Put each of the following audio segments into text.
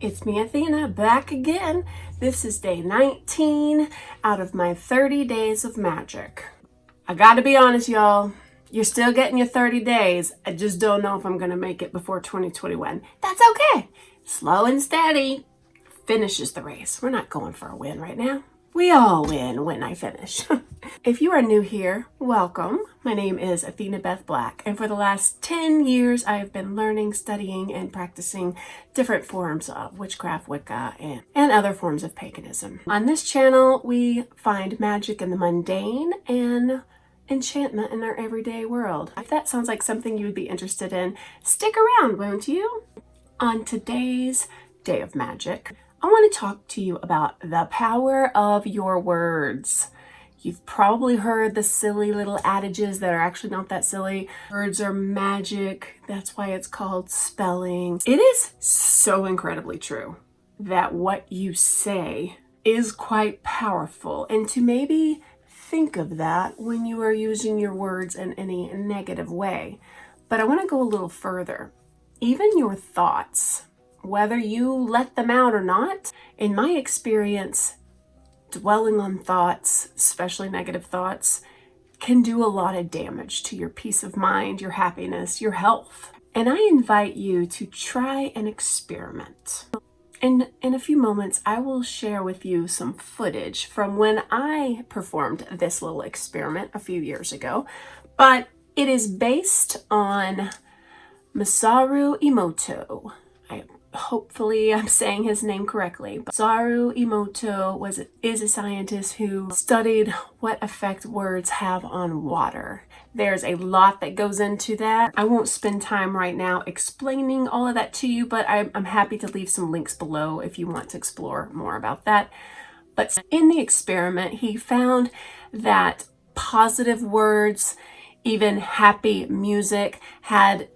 It's me, Athena, back again. This is day 19 out of my 30 days of magic. I gotta be honest, y'all. You're still getting your 30 days. I just don't know if I'm gonna make it before 2021. That's okay. Slow and steady finishes the race. We're not going for a win right now. We all win when I finish. If you are new here, welcome. My name is Athena Beth Black, and for the last 10 years, I have been learning, studying, and practicing different forms of witchcraft, Wicca, and other forms of paganism. On this channel, we find magic in the mundane and enchantment in our everyday world. If that sounds like something you would be interested in, stick around, won't you? On today's Day of Magic, I want to talk to you about the power of your words. You've probably heard the silly little adages that are actually not that silly. Words are magic. That's why it's called spelling. It is so incredibly true that what you say is quite powerful. And to maybe think of that when you are using your words in any negative way. But I want to go a little further. Even your thoughts, whether you let them out or not, in my experience, dwelling on thoughts, especially negative thoughts, can do a lot of damage to your peace of mind, your happiness, your health. And I invite you to try an experiment. In a few moments, I will share with you some footage from when I performed this little experiment a few years ago, but it is based on Masaru Emoto. Hopefully I'm saying his name correctly. Masaru Emoto is a scientist who studied what effect words have on water. There's a lot that goes into that. I won't spend time right now explaining all of that to you, but I'm happy to leave some links below if you want to explore more about that. But in the experiment, he found that positive words, even happy music, had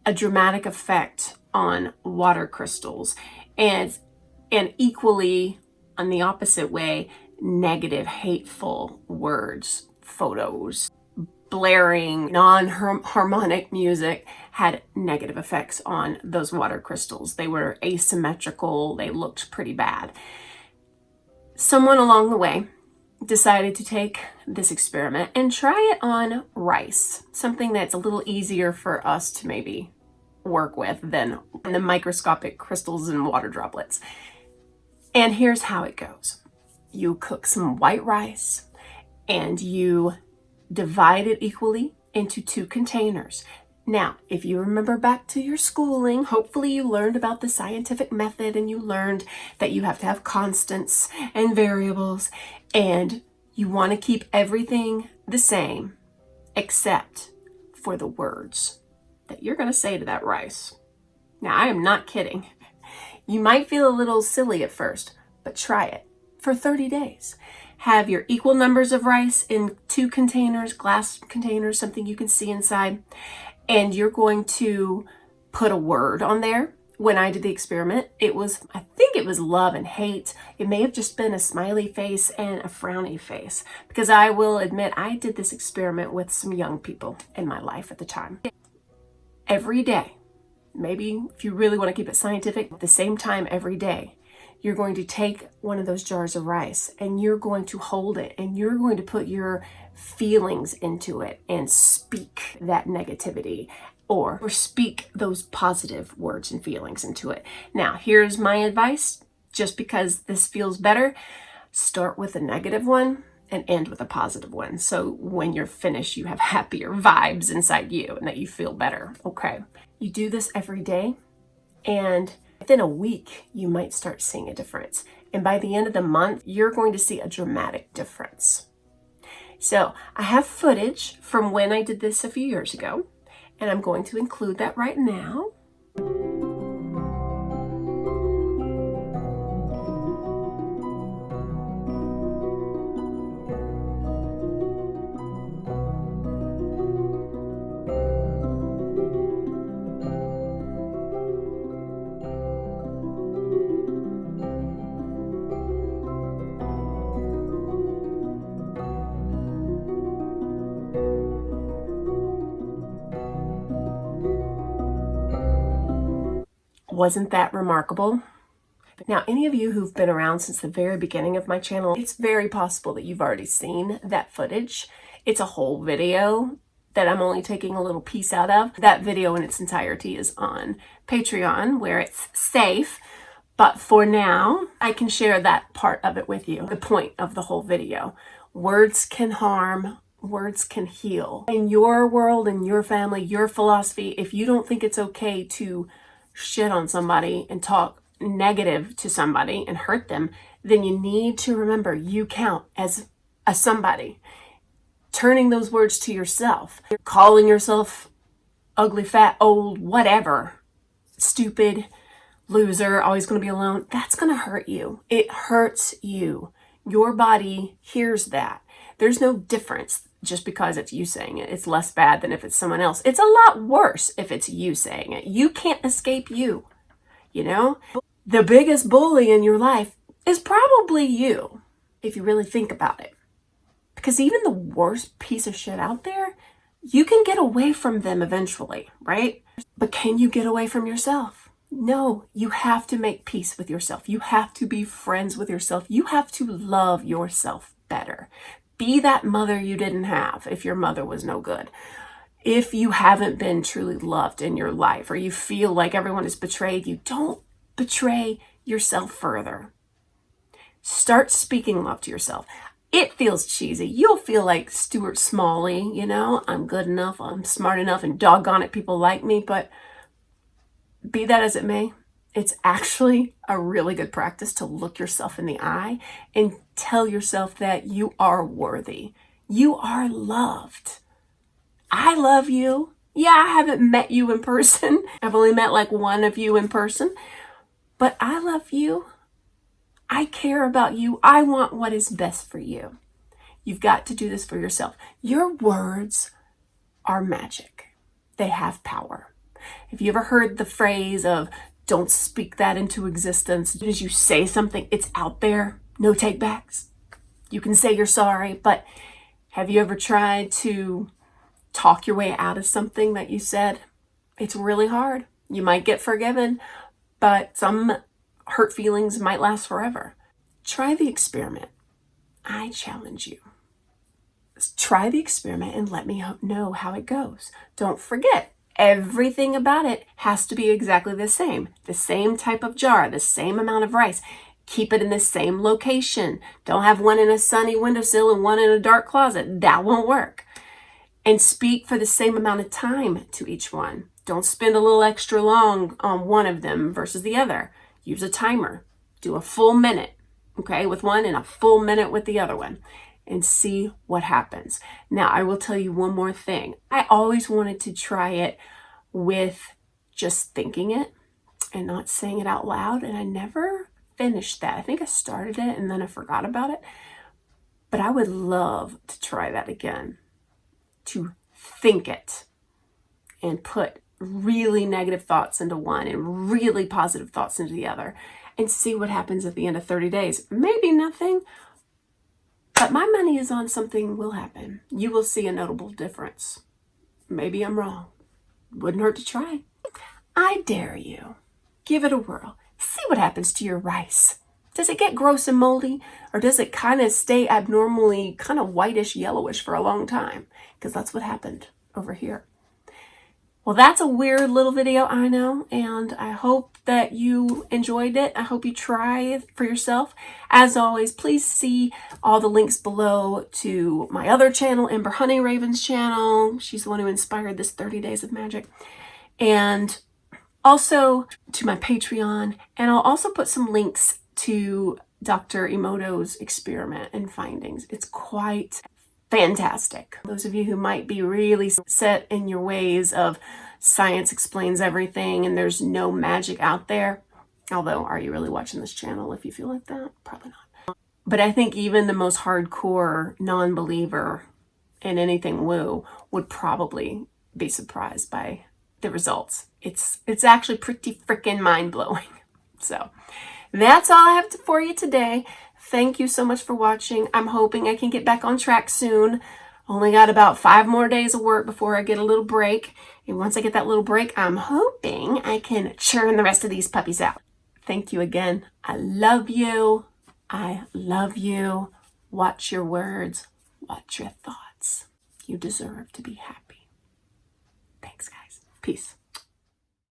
a dramatic effect on water crystals, and equally on the opposite way, negative, hateful words, photos, blaring, non-harmonic music had negative effects on those water crystals. They were asymmetrical, they looked pretty bad. Someone along the way decided to take this experiment and try it on rice, something that's a little easier for us to maybe work with than the microscopic crystals and water droplets. And here's how it goes. You cook some white rice and you divide it equally into 2 containers. Now, if you remember back to your schooling, hopefully you learned about the scientific method and you learned that you have to have constants and variables, and you want to keep everything the same except for the words that you're going to say to that rice. Now, I am not kidding. You might feel a little silly at first, but try it for 30 days. Have your equal numbers of rice in 2 containers, glass containers, something you can see inside, and you're going to put a word on there. When I did the experiment, I think it was love and hate. It may have just been a smiley face and a frowny face, because I will admit I did this experiment with some young people in my life at the time. Every day, maybe if you really want to keep it scientific, at the same time every day, you're going to take one of those jars of rice and you're going to hold it and you're going to put your feelings into it and speak that negativity or speak those positive words and feelings into it. Now, here's my advice. Just because this feels better, start with a negative one and end with a positive one. So when you're finished, you have happier vibes inside you and that you feel better, okay? You do this every day, and within a week, you might start seeing a difference. And by the end of the month, you're going to see a dramatic difference. So I have footage from when I did this a few years ago, and I'm going to include that right now. Wasn't that remarkable? Now, any of you who've been around since the very beginning of my channel, it's very possible that you've already seen that footage. It's a whole video that I'm only taking a little piece out of. That video in its entirety is on Patreon, where it's safe. But for now, I can share that part of it with you, the point of the whole video. Words can harm, words can heal. In your world, in your family, your philosophy, if you don't think it's okay to shit on somebody and talk negative to somebody and hurt them, then you need to remember you count as a somebody. Turning those words to yourself, calling yourself ugly, fat, old, whatever, stupid, loser, always going to be alone, that's going to hurt you. It hurts you. Your body hears that. There's no difference just because it's you saying it. It's less bad than if it's someone else. It's a lot worse if it's you saying it. You can't escape you, you know? The biggest bully in your life is probably you, if you really think about it. Because even the worst piece of shit out there, you can get away from them eventually, right? But can you get away from yourself? No, you have to make peace with yourself. You have to be friends with yourself. You have to love yourself better. Be that mother you didn't have if your mother was no good. If you haven't been truly loved in your life, or you feel like everyone has betrayed you, don't betray yourself further. Start speaking love to yourself. It feels cheesy. You'll feel like Stuart Smalley, you know, I'm good enough, I'm smart enough, and doggone it, people like me. But be that as it may, it's actually a really good practice to look yourself in the eye and tell yourself that you are worthy. You are loved. I love you. Yeah, I haven't met you in person. I've only met like one of you in person. But I love you. I care about you. I want what is best for you. You've got to do this for yourself. Your words are magic. They have power. Have you ever heard the phrase of don't speak that into existence? As soon as you say something, it's out there. No take backs. You can say you're sorry, but have you ever tried to talk your way out of something that you said? It's really hard. You might get forgiven, but some hurt feelings might last forever. Try the experiment. I challenge you. Try the experiment and let me know how it goes. Don't forget, everything about it has to be exactly the same type of jar, the same amount of rice. Keep it in the same location. Don't have one in a sunny windowsill and one in a dark closet. That won't work. And speak for the same amount of time to each one. Don't spend a little extra long on one of them versus the other. Use a timer. Do a full minute, okay, with one and a full minute with the other one, and see what happens. Now, I will tell you one more thing. I always wanted to try it with just thinking it and not saying it out loud, and I never finished that. I think I started it and then I forgot about it, but I would love to try that again, to think it and put really negative thoughts into one and really positive thoughts into the other, and see what happens at the end of 30 days. Maybe nothing, but my money is on something will happen. You will see a notable difference. Maybe I'm wrong. Wouldn't hurt to try. I dare you. Give it a whirl. See what happens to your rice. Does it get gross and moldy, or does it kind of stay abnormally kind of whitish, yellowish for a long time? Because that's what happened over here. Well, that's a weird little video, I know, and I hope that you enjoyed it. I hope you try it for yourself. As always, please see all the links below to my other channel, Ember HoneyRaven's channel. She's the one who inspired this 30 Days of Magic. And also to my Patreon. And I'll also put some links to Dr. Emoto's experiment and findings. It's quite fantastic. Those of you who might be really set in your ways of science explains everything and there's no magic out there. Although, are you really watching this channel if you feel like that? Probably not. But I think even the most hardcore non-believer in anything woo would probably be surprised by the results. It's actually pretty freaking mind-blowing. So that's all I have for you today. Thank you so much for watching. I'm hoping I can get back on track soon. Only got about 5 more days of work before I get a little break. And once I get that little break, I'm hoping I can churn the rest of these puppies out. Thank you again. I love you. I love you. Watch your words. Watch your thoughts. You deserve to be happy. Thanks, guys. Peace.